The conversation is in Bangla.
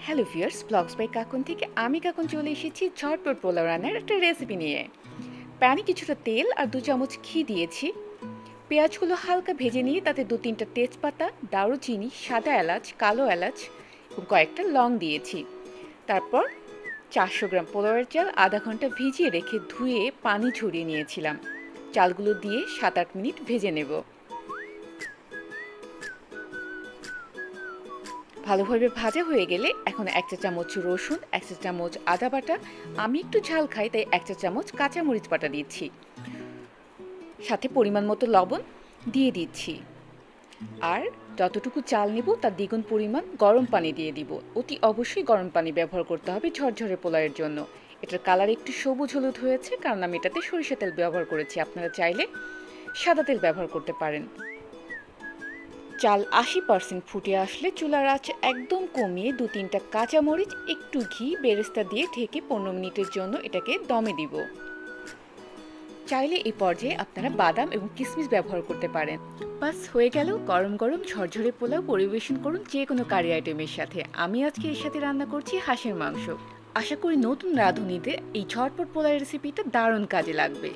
হ্যালো ভিউয়ার্স, ব্লগস বাই কাকন থেকে আমি কাকন চলে এসেছি ঝটপট পোলাও রান্নার একটা রেসিপি নিয়ে। প্যানে কিছুটা তেল আর 2 চামচ ঘি দিয়েছি। পেঁয়াজগুলো হালকা ভেজে নিয়ে তাতে 2-3টা তেজপাতা, দারুচিনি, সাদা এলাচ, কালো এলাচ এবং কয়েকটা লং দিয়েছি। তারপর 400 গ্রাম পোলাওয়ের চাল আধা ঘন্টা ভিজিয়ে রেখে ধুয়ে পানি ঝরিয়ে নিয়েছিলাম। চালগুলো দিয়ে 7-8 মিনিট ভেজে নেব। ভালোভাবে ভাজা হয়ে গেলে এখন 1 চা চামচ রসুন, 1 চা চামচ আদা বাটা, আমি একটু ঝাল খাই তাই 1 চা চামচ কাঁচামরিচ বাটা দিচ্ছি, সাথে পরিমাণ মতো লবণ দিয়ে দিচ্ছি। আর যতটুকু চাল নেব তার দ্বিগুণ পরিমাণ গরম পানি দিয়ে দিব। অতি অবশ্যই গরম পানি ব্যবহার করতে হবে ঝরঝরে পোলাওয়ের জন্য। এটার কালার একটু সবুজ হলুদ হয়েছে কারণ আমি এটাতে সরিষা তেল ব্যবহার করেছি, আপনারা চাইলে সাদা তেল ব্যবহার করতে পারেন। চাল 80% ফুটে আসলে চুলার আঁচ একদম কমিয়ে 2-3টা কাঁচামরিচ, একটু ঘি, বেরেস্তা দিয়ে ঢেকে 15 মিনিটের জন্য এটাকে দমে দিব। চাইলে এই পর্যায়ে আপনারা বাদাম এবং কিশমিশ ব্যবহার করতে পারেন। বাস হয়ে গেল গরম গরম ঝরঝরে পোলাও। পরিবেশন করুন যে কোনো কারি আইটেমের সাথে। আমি আজকে এর সাথে রান্না করছি হাঁসের মাংস। আশা করি নতুন রাঁধুনিদের এই ঝটপট পোলাও রেসিপিটা দারুণ কাজে লাগবে।